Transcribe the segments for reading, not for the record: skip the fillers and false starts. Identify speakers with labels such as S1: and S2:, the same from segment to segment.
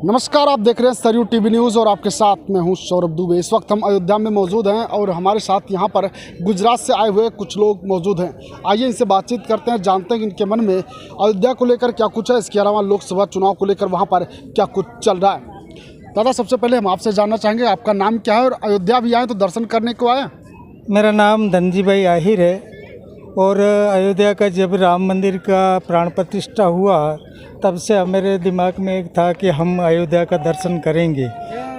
S1: नमस्कार, आप देख रहे हैं सरयू टीवी न्यूज़ और आपके साथ मैं हूं सौरभ दुबे। इस वक्त हम अयोध्या में मौजूद हैं और हमारे साथ यहां पर गुजरात से आए हुए कुछ लोग मौजूद हैं। आइए इनसे बातचीत करते हैं, जानते हैं कि इनके मन में अयोध्या को लेकर क्या कुछ है, इसके अलावा लोकसभा चुनाव को लेकर वहां पर क्या कुछ चल रहा है। दादा, सबसे पहले हम आपसे जानना चाहेंगे आपका नाम क्या है और अयोध्या भी आए तो दर्शन करने को आए?
S2: मेरा नाम धनजी भाई आहिर है और अयोध्या का जब राम मंदिर का प्राण प्रतिष्ठा हुआ तब से मेरे दिमाग में एक था कि हम अयोध्या का दर्शन करेंगे।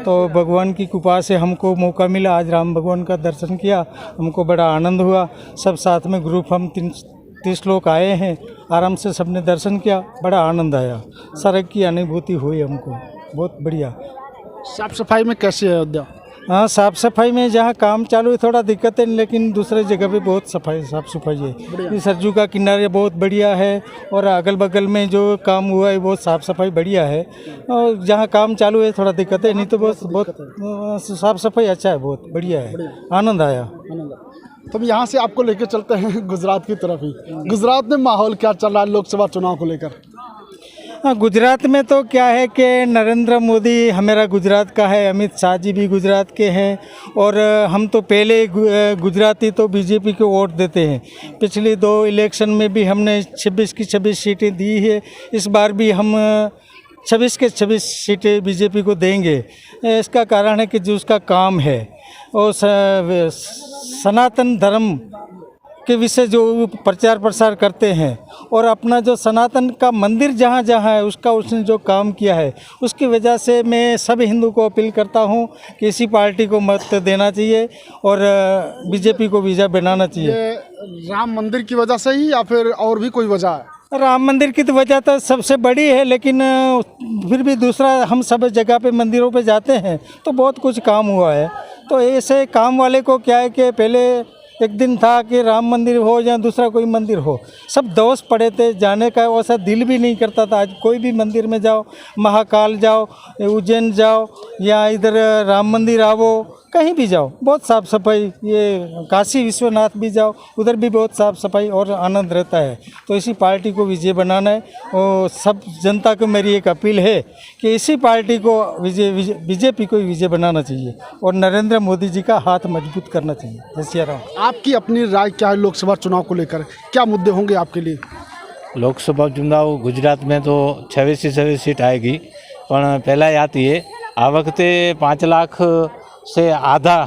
S2: तो भगवान की कृपा से हमको मौका मिला, आज राम भगवान का दर्शन किया, हमको बड़ा आनंद हुआ। सब साथ में ग्रुप हम 30 लोग आए हैं, आराम से सबने दर्शन किया, बड़ा आनंद आया, स्वर्ग की अनुभूति हुई हमको, बहुत बढ़िया।
S1: साफ सफाई में कैसी है अयोध्या?
S2: हाँ, साफ़ सफाई में जहाँ काम चालू है थोड़ा दिक्कत है, लेकिन दूसरे जगह पे बहुत साफ़ सफाई है। ये सरजू का किनारे बहुत बढ़िया है और अगल बगल में जो काम हुआ है बहुत साफ़ सफाई बढ़िया है। और जहाँ काम चालू है थोड़ा दिक्कत है, नहीं तो बहुत साफ़ सफाई अच्छा है, बहुत बढ़िया है, आनंद आया।
S1: तो यहाँ से आपको लेकर चलते हैं गुजरात की तरफ ही। गुजरात में माहौल क्या चल रहा है लोकसभा चुनाव को लेकर?
S2: हाँ, गुजरात में तो क्या है कि नरेंद्र मोदी हमारा गुजरात का है, अमित शाह जी भी गुजरात के हैं और हम तो पहले गुजराती तो बीजेपी को वोट देते हैं। पिछली 2 इलेक्शन में भी हमने 26 की 26 सीटें दी है, इस बार भी हम 26 के 26 सीटें बीजेपी को देंगे। इसका कारण है कि जो उसका काम है और सनातन धर्म के विषय जो प्रचार प्रसार करते हैं और अपना जो सनातन का मंदिर जहाँ जहाँ है उसका उसने जो काम किया है उसकी वजह से मैं सभी हिंदू को अपील करता हूँ कि इसी पार्टी को मत देना चाहिए और बीजेपी को विजय बनाना चाहिए।
S1: ये राम मंदिर की वजह से ही या फिर और भी कोई वजह है?
S2: राम मंदिर की तो वजह तो सबसे बड़ी है, लेकिन फिर भी दूसरा हम सब जगह पे मंदिरों पे जाते हैं तो बहुत कुछ काम हुआ है। तो ऐसे काम वाले को क्या है कि पहले एक दिन था कि राम मंदिर हो या दूसरा कोई मंदिर हो, सब दोष पड़े थे, जाने का वैसा दिल भी नहीं करता था। आज कोई भी मंदिर में जाओ, महाकाल जाओ, उज्जैन जाओ या इधर राम मंदिर आओ, कहीं भी जाओ बहुत साफ़ सफाई, ये काशी विश्वनाथ भी जाओ उधर भी बहुत साफ़ सफाई और आनंद रहता है। तो इसी पार्टी को विजय बनाना है और सब जनता को मेरी एक अपील है कि इसी पार्टी को बीजेपी को विजय बनाना चाहिए और नरेंद्र मोदी जी का हाथ मजबूत करना चाहिए। जय सिया राम।
S1: आपकी अपनी राय क्या है लोकसभा चुनाव को लेकर? क्या मुद्दे होंगे आपके लिए?
S3: लोकसभा चुनाव गुजरात में तो 26 सीट आएगी, पर पहला याद ये आ वखते 5 लाख से आधा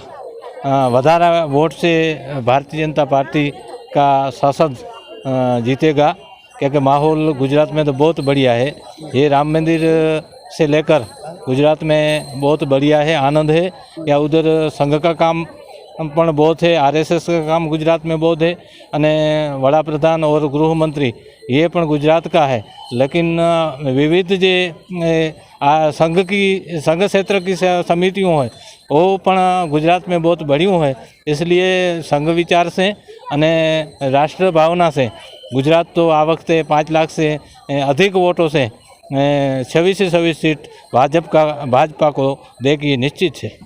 S3: વધારા वोट से भारतीय जनता पार्टी का सांसद जीतेगा, क्योंकि माहौल गुजरात में तो बहुत बढ़िया है। ये राम मंदिर से लेकर गुजरात में बहुत बढ़िया है, आनंद है। या उधर संघ का काम पण बहुत है, आरएसएस का काम गुजरात में बहुत है अने वड़ा प्रधान और गृह मंत्री ये पण गुजरात का है। लेकिन विविध जे संघ क्षेत्र की समितियों है वो पण गुजरात में बहुत बढ़ियों है। इसलिए संघ विचार से अने राष्ट्र भावना से गुजरात तो आ वखते 5 लाख से अधिक वोटों से 26 सीट भाजपा को देगी निश्चित है।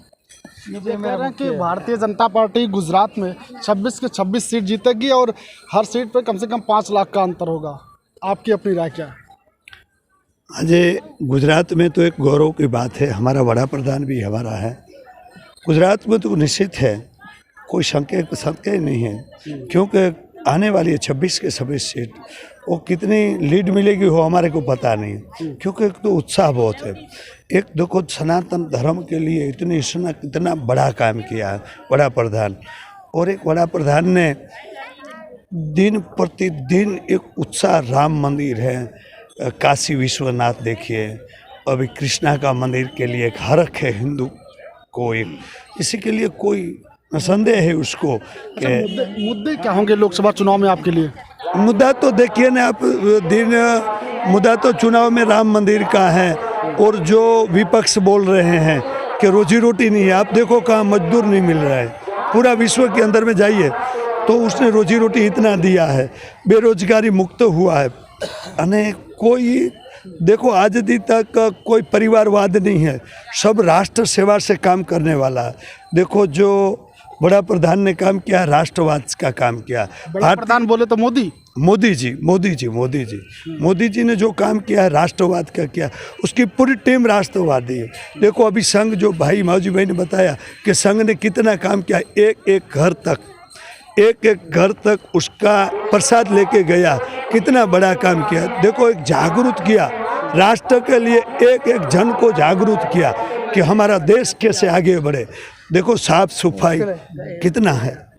S1: मुझे कह रहे हैं कि भारतीय जनता पार्टी गुजरात में 26 के 26 सीट जीतेगी और हर सीट पर कम से कम 5 लाख का अंतर होगा। आपकी अपनी राय क्या है?
S4: अजय, गुजरात में तो एक गौरव की बात है, हमारा वड़ा प्रधान भी हमारा है। गुजरात में तो निश्चित है, कोई शंका नहीं है, क्योंकि आने वाली है 26 के 26 सीट, वो कितनी लीड मिलेगी वो हमारे को पता नहीं, क्योंकि एक तो उत्साह बहुत है। एक देखो, सनातन धर्म के लिए इतना बड़ा काम किया है वड़ा प्रधान, और एक वड़ा प्रधान ने दिन प्रतिदिन एक उत्साह, राम मंदिर है, काशी विश्वनाथ देखिए, अभी कृष्णा का मंदिर के लिए एक हरख है हिंदू को, एक इसी के लिए कोई संदेह है उसको।
S1: मुद्दे क्या होंगे लोकसभा चुनाव में आपके लिए?
S4: मुद्दा तो देखिए ना आप, मुद्दा तो चुनाव में राम मंदिर का है और जो विपक्ष बोल रहे हैं कि रोजी रोटी नहीं है। आप देखो कहाँ मजदूर नहीं मिल रहा है, पूरा विश्व के अंदर में जाइए तो उसने रोजी रोटी इतना दिया है, बेरोजगारी मुक्त हुआ है। अने कोई देखो आज तक कोई परिवारवाद नहीं है, सब राष्ट्र सेवा से काम करने वाला है। देखो जो बड़ा प्रधान ने काम किया, राष्ट्रवाद का काम किया।
S1: बड़ा प्रधान बोले तो मोदी?
S4: मोदी जी ने जो काम किया है राष्ट्रवाद का किया, उसकी पूरी टीम राष्ट्रवादी है। देखो अभी संघ, जो भाई माऊजी भाई ने बताया कि संघ ने कितना काम किया, एक एक घर तक उसका प्रसाद लेके गया, कितना बड़ा काम किया। देखो एक जागरूक किया राष्ट्र के लिए, एक एक जन को जागरूक किया कि हमारा देश कैसे आगे बढ़े। देखो साफ सफाई कितना है।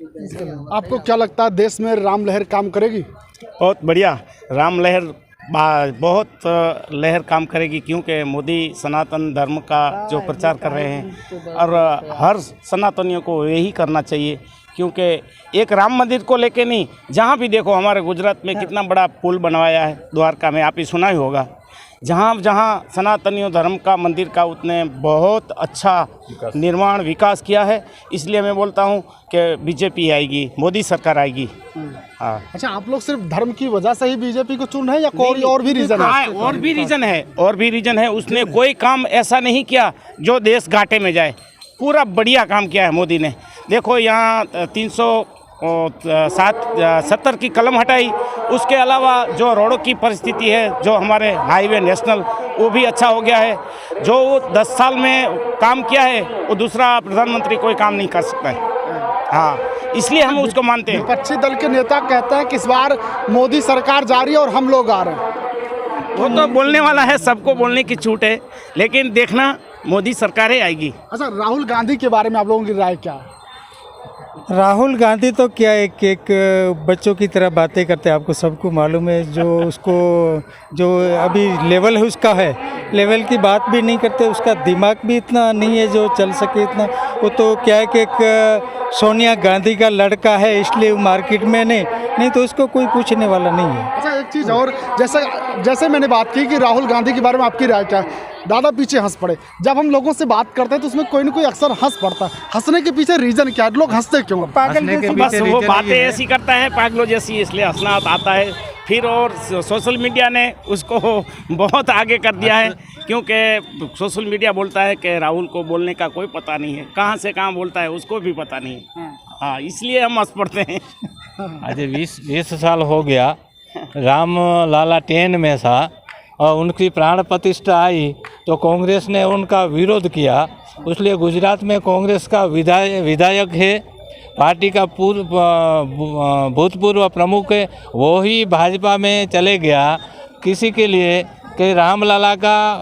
S1: आपको क्या लगता है देश में राम लहर काम करेगी?
S5: बहुत बढ़िया, राम लहर बहुत लहर काम करेगी, क्योंकि मोदी सनातन धर्म का जो प्रचार कर रहे हैं और हर सनातनियों को यही करना चाहिए, क्योंकि एक राम मंदिर को लेके नहीं, जहाँ भी देखो हमारे गुजरात में कितना बड़ा पुल बनवाया है द्वारका में, आप ही सुना ही होगा। जहाँ जहाँ सनातनियों धर्म का मंदिर का उतने बहुत अच्छा निर्माण विकास किया है, इसलिए मैं बोलता हूँ कि बीजेपी आएगी, मोदी सरकार आएगी। हाँ।
S1: अच्छा, आप लोग सिर्फ धर्म की वजह से ही बीजेपी को चुन रहे हैं या कोई और भी रीजन है?
S5: और भी रीजन है। उसने कोई काम ऐसा नहीं किया जो देश घाटे में जाए, पूरा बढ़िया काम किया है मोदी ने। देखो यहाँ 370 की कलम हटाई, उसके अलावा जो रोडों की परिस्थिति है, जो हमारे हाईवे नेशनल, वो भी अच्छा हो गया है। जो 10 साल में काम किया है वो दूसरा प्रधानमंत्री कोई काम नहीं कर सकता है। हाँ, इसलिए हम उसको मानते हैं।
S1: विपक्षी दल के नेता कहते हैं कि इस बार मोदी सरकार जा रही है और हम लोग आ रहे हैं।
S5: वो तो बोलने वाला है, सबको बोलने की छूट है, लेकिन देखना मोदी सरकार ही आएगी।
S1: अच्छा, राहुल गांधी के बारे में आप लोगों की राय क्या है?
S2: राहुल गांधी तो क्या एक बच्चों की तरह बातें करते हैं, आपको सबको मालूम है। जो उसको जो अभी लेवल है उसका है, लेवल की बात भी नहीं करते, उसका दिमाग भी इतना नहीं है जो चल सके इतना। वो तो क्या है कि एक सोनिया गांधी का लड़का है, इसलिए वो मार्केट में नहीं तो उसको कोई पूछने वाला नहीं है।
S1: अच्छा, एक चीज़ और, जैसे मैंने बात की कि राहुल गांधी के बारे में आपकी राय क्या है? दादा पीछे हंस पड़े। जब हम लोगों से बात करते हैं तो उसमें कोई ना कोई अक्सर हंस पड़ता है। हंसने के पीछे रीजन क्या है? लोग हंसते क्यों?
S2: पागल
S5: बस वो बातें ऐसी करता है पागलों जैसी, इसलिए हंसना आता है। फिर और सोशल मीडिया ने उसको बहुत आगे कर दिया है, क्योंकि सोशल मीडिया बोलता है कि राहुल को बोलने का कोई पता नहीं है, कहाँ से कहाँ बोलता है उसको भी पता नहीं है। हाँ, इसलिए हम हंस पड़ते हैं।
S3: आज 20 साल हो गया राम लाला ट्रेन में था और उनकी प्राण प्रतिष्ठा आई तो कांग्रेस ने उनका विरोध किया, इसलिए गुजरात में कांग्रेस का विधायक है, पार्टी का भूतपूर्व प्रमुख है, वो ही भाजपा में चले गया किसी के लिए कि रामलाला का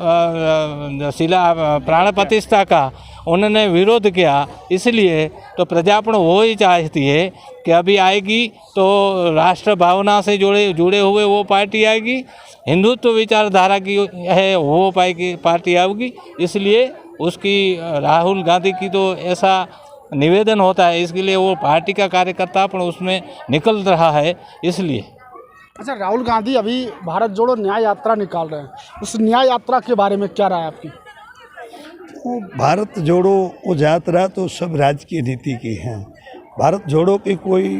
S3: प्राण प्रतिष्ठा का उन्होंने विरोध किया। इसलिए तो प्रजापण वो ही चाहती है कि अभी आएगी तो राष्ट्र भावना से जुड़े हुए वो पार्टी आएगी, हिंदुत्व विचारधारा की है वो पार्टी आएगी। इसलिए उसकी राहुल गांधी की तो ऐसा निवेदन होता है, इसके लिए वो पार्टी का कार्यकर्ता पण उसमें निकल रहा है इसलिए।
S1: अच्छा, राहुल गांधी अभी भारत जोड़ो न्याय यात्रा निकाल रहे हैं, उस न्याय यात्रा के बारे में क्या राय है आपकी?
S4: वो भारत जोड़ो वो यात्रा तो सब राजकीय नीति की है। भारत जोड़ो की कोई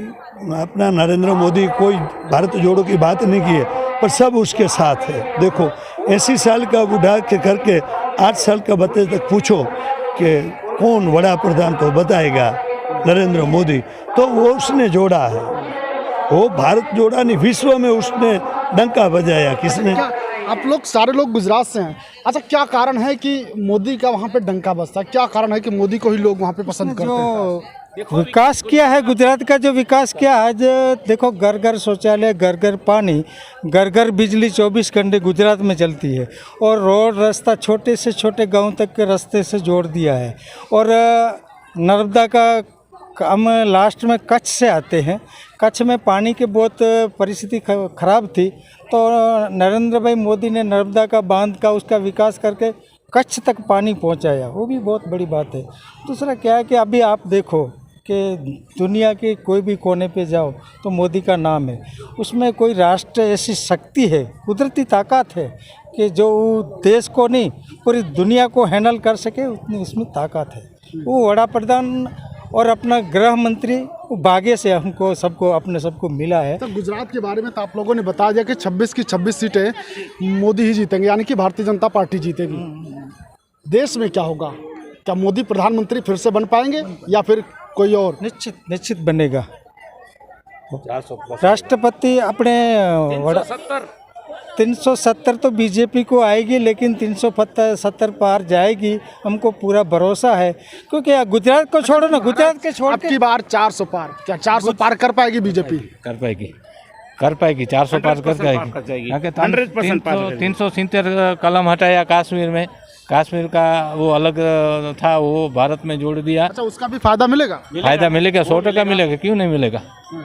S4: अपना नरेंद्र मोदी कोई भारत जोड़ो की बात नहीं की है, पर सब उसके साथ है। देखो 80 साल का बूढ़ा के करके 8 साल का बच्चे तक पूछो कि कौन बड़ा प्रधान, तो बताएगा नरेंद्र मोदी। तो वो उसने जोड़ा है, वो भारत जोड़ा नहीं, विश्व में उसने डंका बजाया। किसने?
S1: आप लोग सारे लोग गुजरात से हैं। अच्छा, क्या कारण है कि मोदी का वहाँ पे डंका बजता है? क्या कारण है कि मोदी को ही लोग वहाँ पे पसंद करते हैं?
S2: विकास किया है गुजरात का, जो विकास किया है, आज देखो घर घर शौचालय, घर घर पानी, घर घर बिजली 24 घंटे गुजरात में चलती है, और रोड रास्ता छोटे से छोटे गांव तक के रास्ते से जोड़ दिया है। और नर्मदा का हम लास्ट में कच्छ से आते हैं, कच्छ में पानी की बहुत परिस्थिति खराब थी, तो नरेंद्र भाई मोदी ने नर्मदा का बांध का उसका विकास करके कच्छ तक पानी पहुंचाया, वो भी बहुत बड़ी बात है। दूसरा क्या है कि अभी आप देखो कि दुनिया के कोई भी कोने पे जाओ तो मोदी का नाम है, उसमें कोई राष्ट्र ऐसी शक्ति है, कुदरती ताकत है कि जो देश को नहीं पूरी दुनिया को हैंडल कर सके, उतनी उसमें ताकत है। वो वड़ा प्रधान और अपना गृह मंत्री भाग्य से हमको सबको अपने सबको मिला है।
S1: तो गुजरात के बारे में तो आप लोगों ने बता दिया कि 26 की 26 सीटें मोदी ही जीतेंगे, यानी कि भारतीय जनता पार्टी जीतेगी। देश में क्या होगा? क्या मोदी प्रधानमंत्री फिर से बन पाएंगे या फिर कोई और?
S2: निश्चित बनेगा। राष्ट्रपति अपने 370 तो बीजेपी को आएगी, लेकिन 370 पार जाएगी, हमको पूरा भरोसा है। क्योंकि गुजरात को छोड़ो ना, गुजरात के छोड़
S1: अब की बार 400 पार, क्या 400 पार कर पाएगी बीजेपी?
S3: कर पाएगी 400 पार कर जाएगी। 370 कलम हटाया कश्मीर में, कश्मीर का वो अलग था, वो भारत में जोड़ दिया।
S1: अच्छा, उसका भी फायदा मिलेगा?
S3: फायदा मिलेगा, 100% मिलेगा, क्यों नहीं मिलेगा।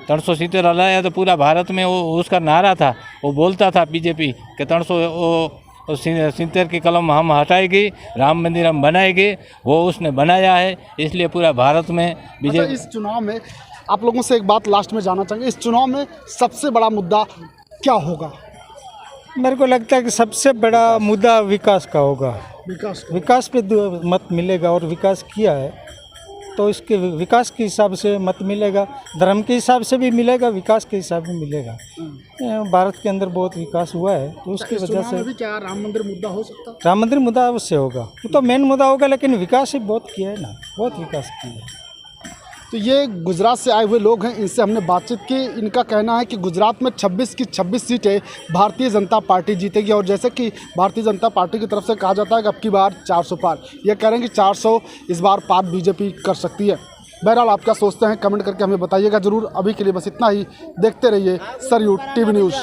S3: 370 हटाया तो पूरा भारत में वो उसका नारा था, वो बोलता था बीजेपी कि 370 की कलम हम हटाएगी, राम मंदिर हम बनाएंगे, वो उसने बनाया है, इसलिए पूरा भारत में बीजेपी।
S1: अच्छा, इस चुनाव में आप लोगों से एक बात लास्ट में जानना चाहेंगे, इस चुनाव में सबसे बड़ा मुद्दा क्या होगा?
S2: मेरे को लगता है कि सबसे बड़ा मुद्दा विकास का होगा।
S1: विकास
S2: पे मत मिलेगा, और विकास किया है तो इसके विकास के हिसाब से मत मिलेगा, धर्म के हिसाब से भी मिलेगा, विकास के हिसाब से मिलेगा। भारत के अंदर बहुत विकास हुआ है, तो उसकी वजह से
S1: भी क्या राम मंदिर मुद्दा हो सकता है?
S2: राम मंदिर मुद्दा अवश्य होगा, वो तो मेन मुद्दा होगा, लेकिन विकास ही बहुत किया है ना, बहुत विकास किया है।
S1: तो ये गुजरात से आए हुए लोग हैं, इनसे हमने बातचीत की। इनका कहना है कि गुजरात में 26 की 26 सीटें भारतीय जनता पार्टी जीतेगी, और जैसे कि भारतीय जनता पार्टी की तरफ से कहा जाता है कि अब की बार 400 पार, ये कह रहे हैं कि 400 इस बार पार बीजेपी कर सकती है। बहरहाल आप क्या सोचते हैं कमेंट करके हमें बताइएगा ज़रूर। अभी के लिए बस इतना ही, देखते रहिए सरयू टीवी न्यूज़।